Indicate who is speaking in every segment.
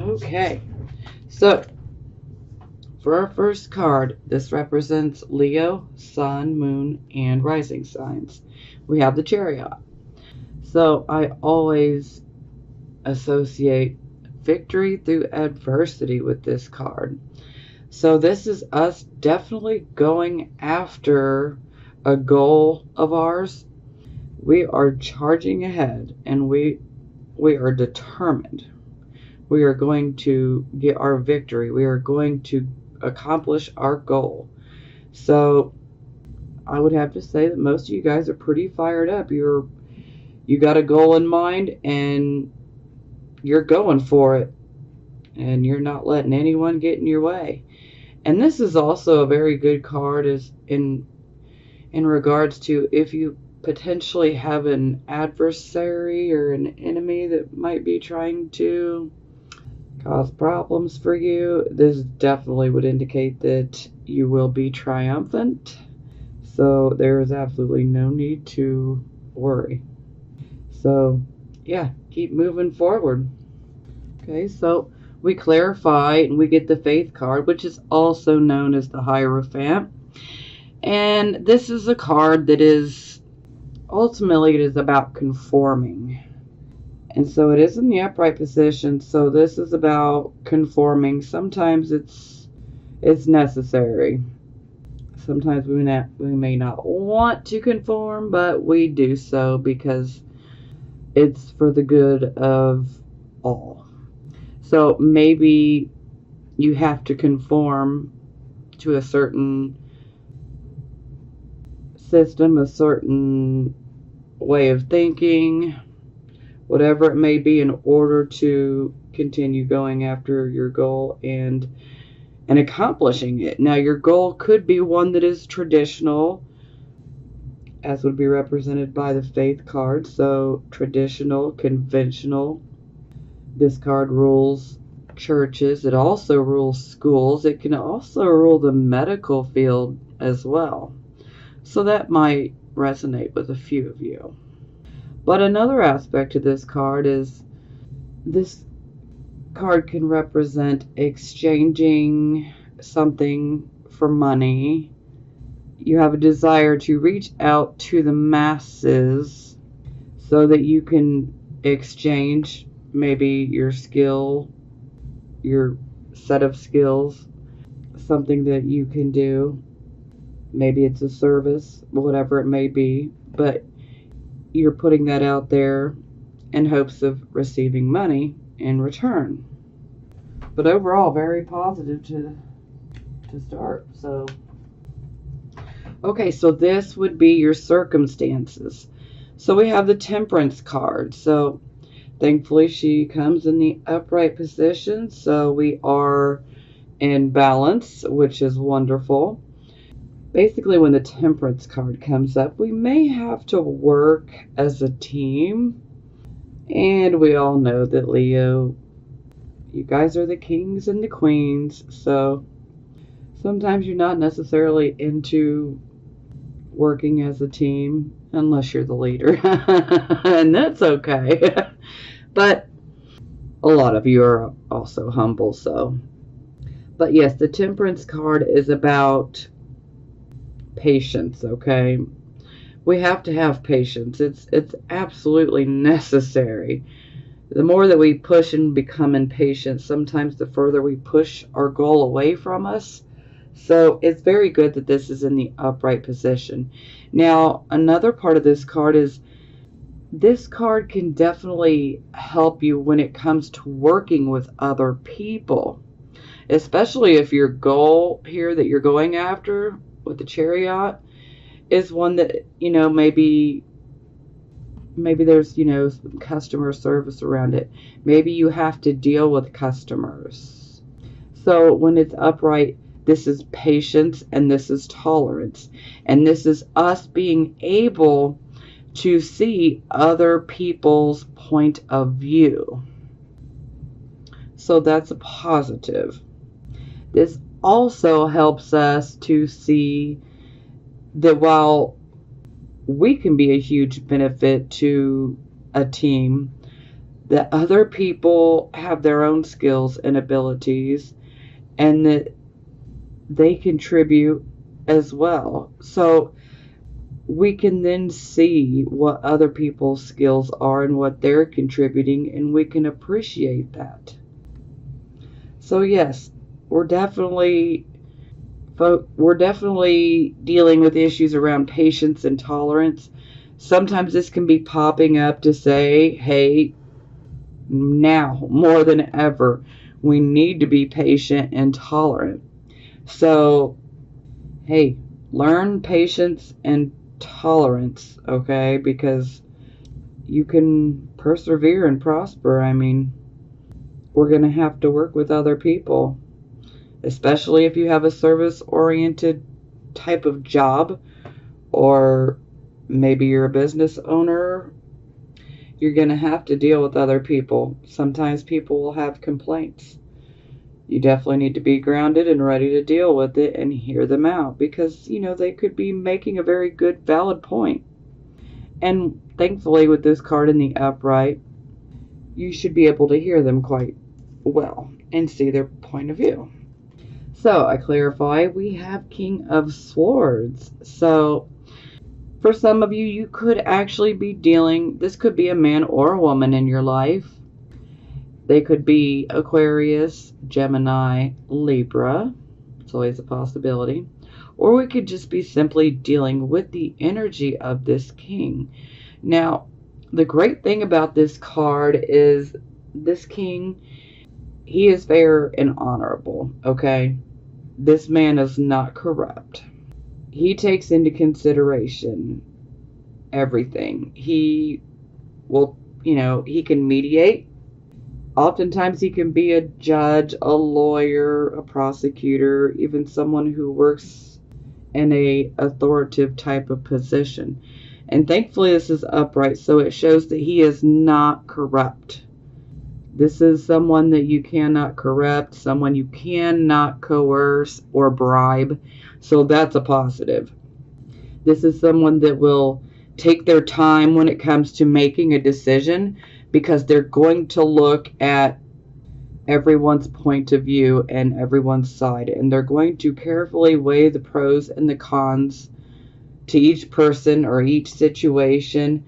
Speaker 1: Okay, so for our first card, this represents Leo, Sun, Moon, and Rising signs. We have the Chariot. So I always associate victory through adversity with this card. So this is us definitely going after a goal of ours. We are charging ahead and we are determined. We are going to get our victory. We are going to accomplish our goal. So I would have to say that most of you guys are pretty fired up. You got a goal in mind and you're going for it. And you're not letting anyone get in your way. And this is also a very good card is in regards to if you potentially have an adversary or an enemy that might be trying to cause problems for you. This definitely would indicate that you will be triumphant. So there is absolutely no need to worry. So yeah, keep moving forward. Okay, so we clarify and we get the Faith card, which is also known as the Hierophant. And this is a card that is ultimately it is about conforming. And so it is in the upright position. So this is about conforming. Sometimes it's necessary. Sometimes we may not want to conform, but we do so because it's for the good of all. So maybe you have to conform to a certain system, a certain way of thinking, whatever it may be, in order to continue going after your goal and accomplishing it. Now, your goal could be one that is traditional, as would be represented by the Faith card. So traditional, conventional. This card rules churches. It also rules schools. It can also rule the medical field as well. So that might resonate with a few of you. But another aspect of this card is this card can represent exchanging something for money. You have a desire to reach out to the masses so that you can exchange maybe your skill, your set of skills, something that you can do. Maybe it's a service, whatever it may be, but you're putting that out there in hopes of receiving money in return. But overall, very positive to start. So, okay, so this would be your circumstances. So we have the Temperance card. So thankfully she comes in the upright position. So we are in balance, which is wonderful. Basically, when the Temperance card comes up, we may have to work as a team. And we all know that Leo, you guys are the kings and the queens. So sometimes you're not necessarily into working as a team unless you're the leader. And that's okay. But a lot of you are also humble. So, but yes, the Temperance card is about patience, okay? We have to have patience. It's absolutely necessary. The more that we push and become impatient, sometimes the further we push our goal away from us. So it's very good that this is in the upright position. Now, another part of this card is this card can definitely help you when it comes to working with other people, especially if your goal here that you're going after with the Chariot is one that, maybe there's, some customer service around it. Maybe you have to deal with customers. So when it's upright, this is patience and this is tolerance. And this is us being able to see other people's point of view. So that's a positive. This also helps us to see that while we can be a huge benefit to a team, that other people have their own skills and abilities, and that they contribute as well. So we can then see what other people's skills are and what they're contributing, and we can appreciate that. So yes, we're definitely we're definitely dealing with issues around patience and tolerance. Sometimes this can be popping up to say, hey, now more than ever, we need to be patient and tolerant. So, hey, learn patience and tolerance, okay? Because you can persevere and prosper. I mean, we're going to have to work with other people, especially if you have a service oriented type of job, or maybe you're a business owner. You're going to have to deal with other people. Sometimes people will have complaints. You definitely need to be grounded and ready to deal with it and hear them out, because, they could be making a very good, valid point. And thankfully, with this card in the upright, you should be able to hear them quite well and see their point of view. So, I clarify, we have King of Swords. So, for some of you, you could actually be this could be a man or a woman in your life. They could be Aquarius, Gemini, Libra. It's always a possibility. Or we could just be simply dealing with the energy of this king. Now, the great thing about this card is this king, he is fair and honorable, okay? This man is not corrupt. He takes into consideration everything. He will, he can mediate. Oftentimes he can be a judge, a lawyer, a prosecutor, even someone who works in a authoritative type of position. And thankfully this is upright, so it shows that he is not corrupt. This is someone that you cannot corrupt, someone you cannot coerce or bribe. So that's a positive. This is someone that will take their time when it comes to making a decision, because they're going to look at everyone's point of view and everyone's side, and they're going to carefully weigh the pros and the cons to each person or each situation.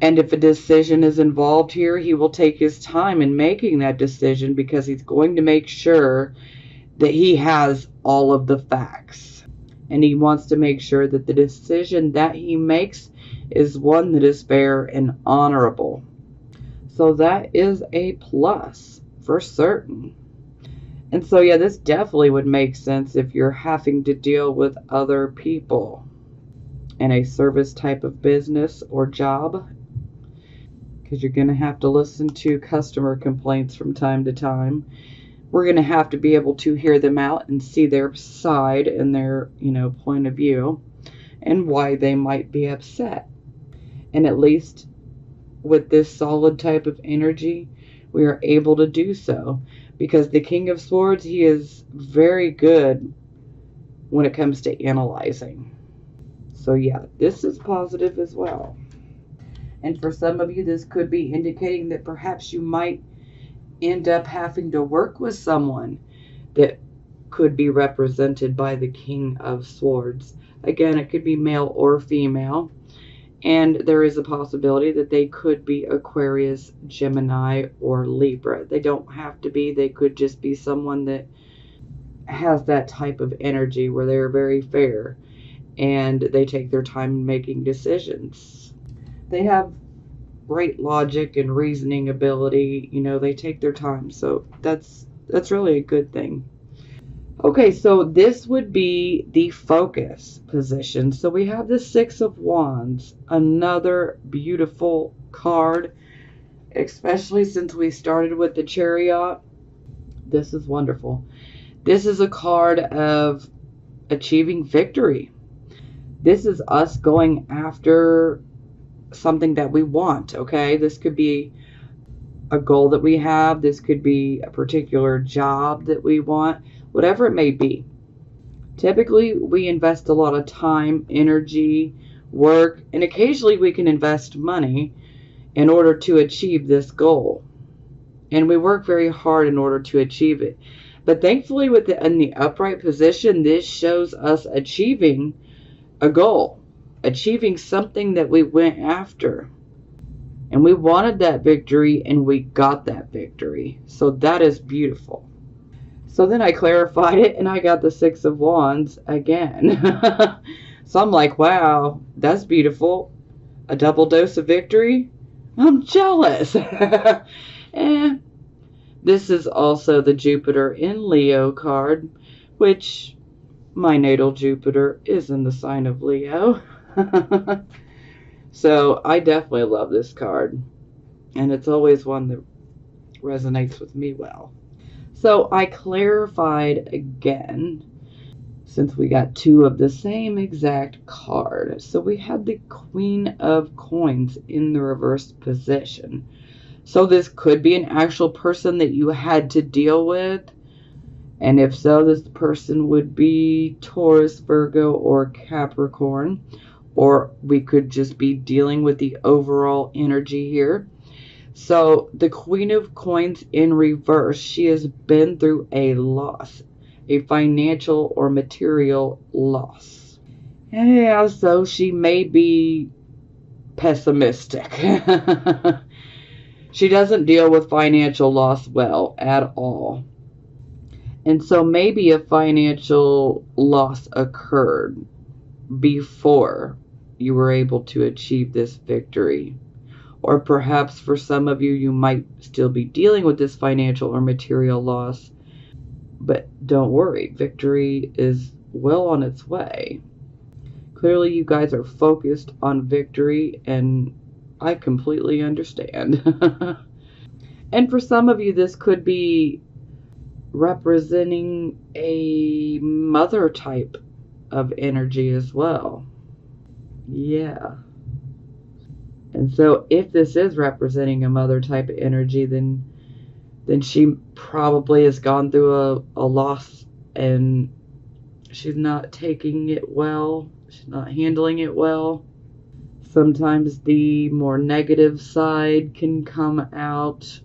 Speaker 1: And if a decision is involved here, he will take his time in making that decision, because he's going to make sure that he has all of the facts. And he wants to make sure that the decision that he makes is one that is fair and honorable. So that is a plus for certain. And so, yeah, this definitely would make sense if you're having to deal with other people in a service type of business or job, because you're going to have to listen to customer complaints from time to time. We're going to have to be able to hear them out and see their side and their, point of view and why they might be upset. And at least with this solid type of energy, we are able to do so, because the King of Swords, he is very good when it comes to analyzing. So yeah, this is positive as well. And for some of you, this could be indicating that perhaps you might end up having to work with someone that could be represented by the King of Swords. Again, it could be male or female. And there is a possibility that they could be Aquarius, Gemini, or Libra. They don't have to be. They could just be someone that has that type of energy where they're very fair and they take their time in making decisions. They have great logic and reasoning ability. They take their time. So that's really a good thing. Okay, so this would be the focus position. So we have the Six of Wands, another beautiful card, especially since we started with the Chariot. This is wonderful. This is a card of achieving victory. This is us going after something that we want, okay? This could be a goal that we have. This could be a particular job that we want. Whatever it may be. Typically, we invest a lot of time, energy, work, and occasionally we can invest money in order to achieve this goal. And we work very hard in order to achieve it. But thankfully, in the upright position, this shows us achieving a goal, achieving something that we went after. And we wanted that victory, and we got that victory. So that is beautiful. So then I clarified it, and I got the Six of Wands again. So I'm like, wow, that's beautiful. A double dose of victory? I'm jealous. And this is also the Jupiter in Leo card, which my natal Jupiter is in the sign of Leo. So I definitely love this card, and it's always one that resonates with me well. So I clarified again, since we got two of the same exact card. So we had the Queen of Coins in the reversed position. So this could be an actual person that you had to deal with. And if so, this person would be Taurus, Virgo, or Capricorn. Or we could just be dealing with the overall energy here. So the Queen of Coins in reverse, she has been through a loss, a financial or material loss. Yeah, so she may be pessimistic. She doesn't deal with financial loss well at all. And so maybe a financial loss occurred before you were able to achieve this victory. Or perhaps for some of you, you might still be dealing with this financial or material loss. But don't worry, victory is well on its way. Clearly, you guys are focused on victory, and I completely understand. And for some of you, this could be representing a mother type of energy as well. Yeah. And so if this is representing a mother type of energy, then she probably has gone through a loss, and she's not taking it well. She's not handling it well. Sometimes the more negative side can come out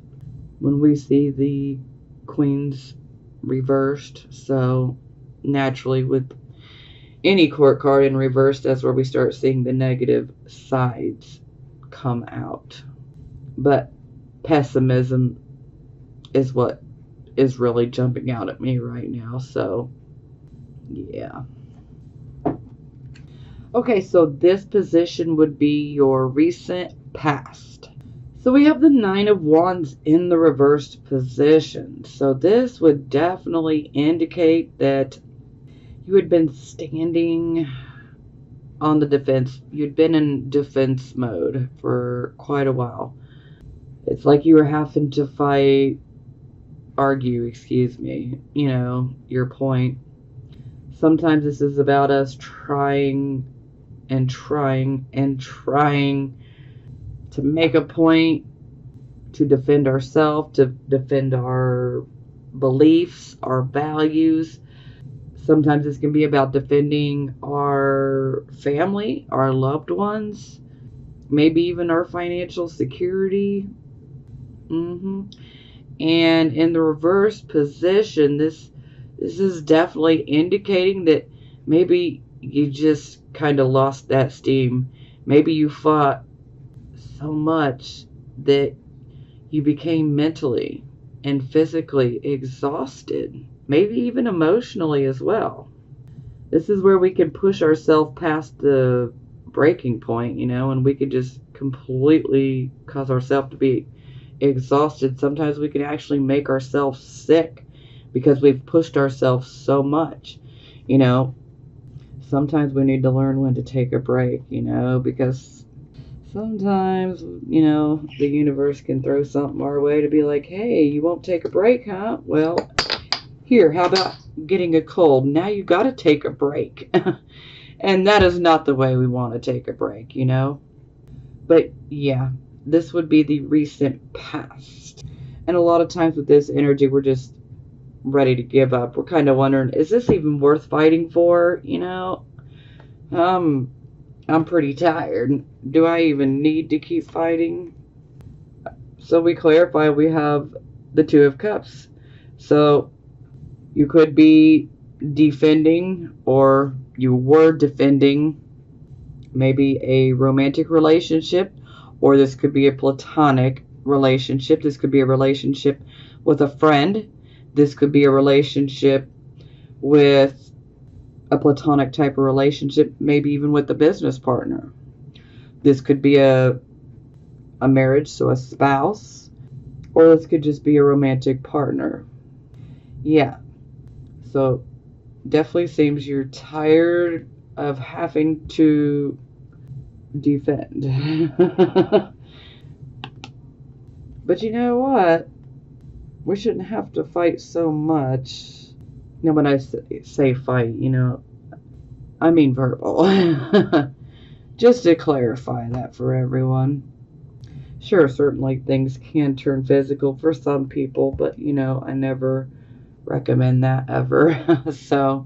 Speaker 1: when we see the Queens reversed. So naturally, with any court card in reversed, that's where we start seeing the negative sides come out. But pessimism is what is really jumping out at me right now. So yeah. Okay, so this position would be your recent past. So we have the Nine of Wands in the reversed position. So this would definitely indicate that you had been standing on the defense. You'd been in defense mode for quite a while. It's like you were having to argue, your point. Sometimes this is about us trying and trying and trying to make a point, to defend ourselves, to defend our beliefs, our values. Sometimes this can be about defending our family, our loved ones, maybe even our financial security. And in the reverse position, this is definitely indicating that maybe you just kind of lost that steam. Maybe you fought so much that you became mentally and physically exhausted, maybe even emotionally as well. This is where we can push ourselves past the breaking point, and we can just completely cause ourselves to be exhausted. Sometimes we can actually make ourselves sick because we've pushed ourselves so much. Sometimes we need to learn when to take a break, because sometimes, the universe can throw something our way to be like, hey, you won't take a break, huh? Well, here, how about getting a cold? Now you got to take a break. And that is not the way we want to take a break, But yeah, this would be the recent past. And a lot of times with this energy, we're just ready to give up. We're kind of wondering, is this even worth fighting for? I'm pretty tired. Do I even need to keep fighting? So we clarify we have the Two of Cups. So you could be defending, or you were defending, maybe a romantic relationship, or this could be a platonic relationship. This could be a relationship with a friend. This could be a relationship with a platonic type of relationship, maybe even with a business partner. This could be a marriage, so a spouse, or this could just be a romantic partner. Yeah, so definitely seems you're tired of having to defend. But you know what? We shouldn't have to fight so much. Now, when I say fight, I mean verbal. Just to clarify that for everyone. Sure, certainly things can turn physical for some people, but I never recommend that ever. So,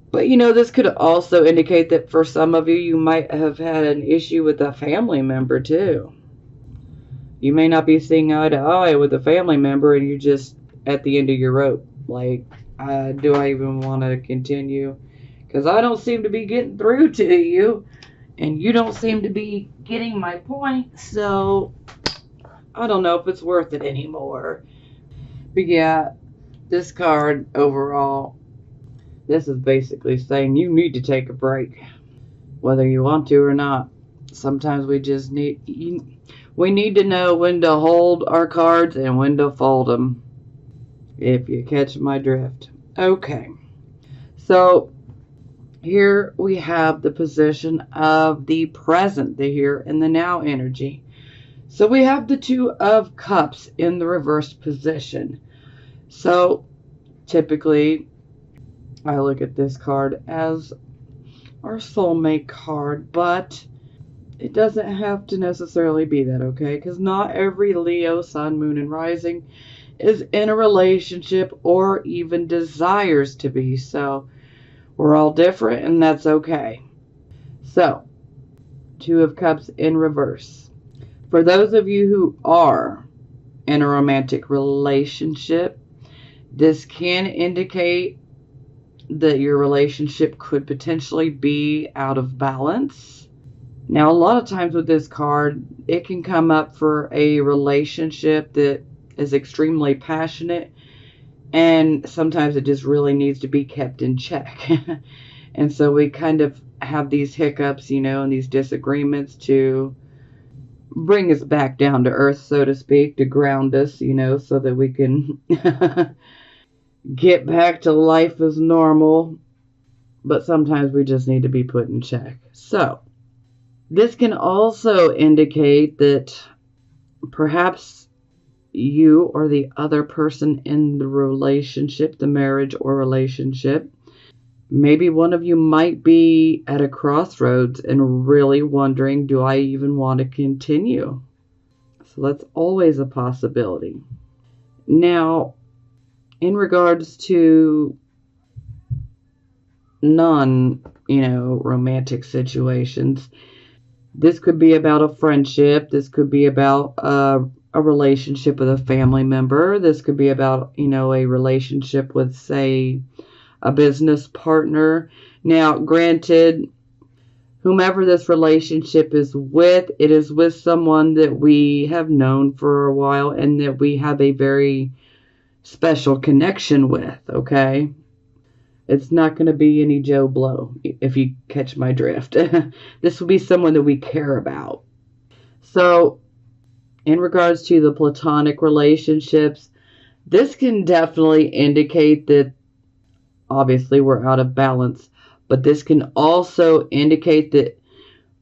Speaker 1: but this could also indicate that for some of you, you might have had an issue with a family member too. You may not be seeing eye to eye with a family member, and you're just at the end of your rope. Like, do I even want to continue? Because I don't seem to be getting through to you, and you don't seem to be getting my point, so I don't know if it's worth it anymore. But yeah, this card overall, this is basically saying you need to take a break, whether you want to or not. Sometimes we just need to know when to hold our cards and when to fold them, if you catch my drift. Okay, so here we have the position of the present, the here and the now energy. So we have the Two of Cups in the reversed position. So typically I look at this card as our soulmate card, but it doesn't have to necessarily be that, okay? Because not every Leo, Sun, Moon, and Rising is in a relationship or even desires to be. So we're all different, and that's okay. So, Two of Cups in reverse. For those of you who are in a romantic relationship, this can indicate that your relationship could potentially be out of balance. Now, a lot of times with this card, it can come up for a relationship that is extremely passionate, and sometimes it just really needs to be kept in check. And so we kind of have these hiccups, and these disagreements to bring us back down to earth, so to speak, to ground us, so that we can get back to life as normal. But sometimes we just need to be put in check. So this can also indicate that perhaps you or the other person in the relationship, the marriage or relationship, maybe one of you might be at a crossroads and really wondering, do I even want to continue? So that's always a possibility. Now, in regards to romantic situations, this could be about a friendship. This could be about a relationship with a family member. This could be about, a relationship with, say, a business partner. Now, granted, whomever this relationship is with, it is with someone that we have known for a while and that we have a very special connection with, okay? It's not going to be any Joe Blow, if you catch my drift. This will be someone that we care about. So, in regards to the platonic relationships, this can definitely indicate that obviously we're out of balance, but this can also indicate that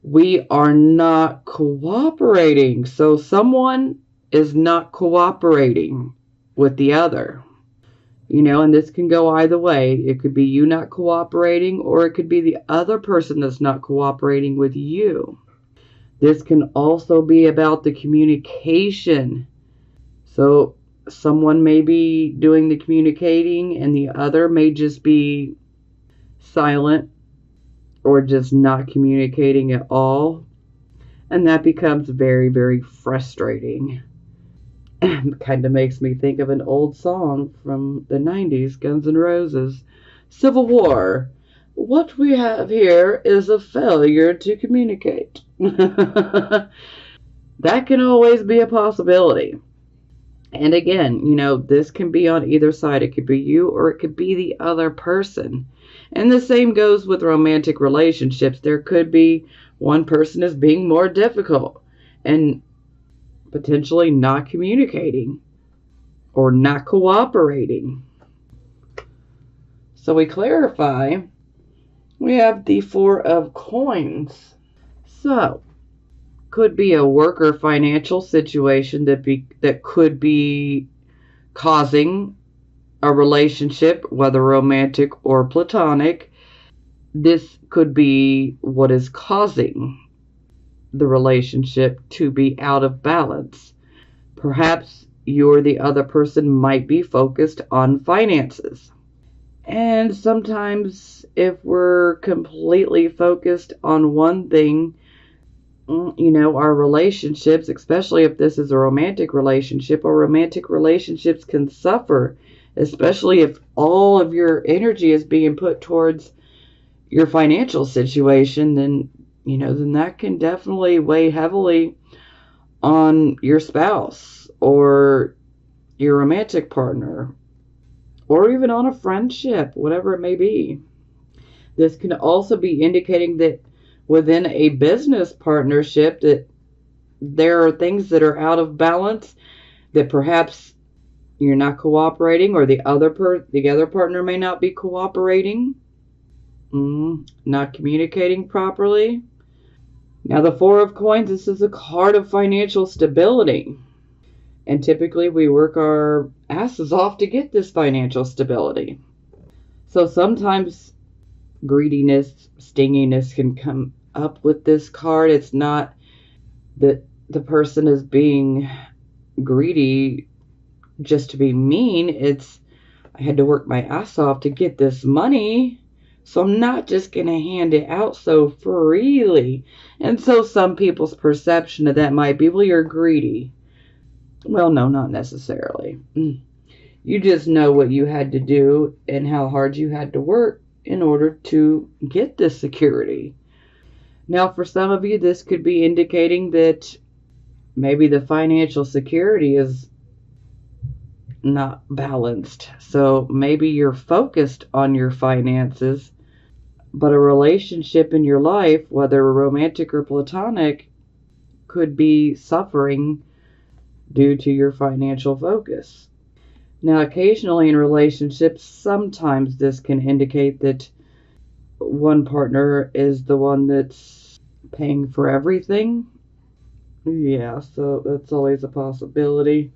Speaker 1: we are not cooperating. So someone is not cooperating with the other, and this can go either way. It could be you not cooperating, or it could be the other person that's not cooperating with you. This can also be about the communication. So someone may be doing the communicating and the other may just be silent or just not communicating at all. And that becomes very, very frustrating. Kind of makes me think of an old song from the 90s, Guns N' Roses. Civil War. What we have here is a failure to communicate. That can always be a possibility. And again, this can be on either side. It could be you or it could be the other person. And the same goes with romantic relationships. There could be one person is being more difficult and potentially not communicating or not cooperating. So we clarify, we have the Four of Coins. So, could be a work or financial situation that could be causing a relationship, whether romantic or platonic. This could be what is causing the relationship to be out of balance. Perhaps you or the other person might be focused on finances. And sometimes, if we're completely focused on one thing, our relationships, especially if this is a romantic relationship, or romantic relationships can suffer, especially if all of your energy is being put towards your financial situation, then that can definitely weigh heavily on your spouse or your romantic partner, or even on a friendship, whatever it may be. This can also be indicating that within a business partnership that there are things that are out of balance, that perhaps you're not cooperating, or the other partner may not be cooperating, not communicating properly. Now, the Four of Coins, this is a card of financial stability. And typically we work our asses off to get this financial stability. So sometimes greediness, stinginess can come up with this card. It's not that the person is being greedy just to be mean. It's, I had to work my ass off to get this money, so I'm not just going to hand it out so freely. And so some people's perception of that might be, well, you're greedy. Well, no, not necessarily. You just know what you had to do and how hard you had to work in order to get this security. Now, for some of you, this could be indicating that maybe the financial security is not balanced. So maybe you're focused on your finances, but a relationship in your life, whether romantic or platonic, could be suffering due to your financial focus. Now, occasionally in relationships, sometimes this can indicate that one partner is the one that's paying for everything. Yeah, so that's always a possibility.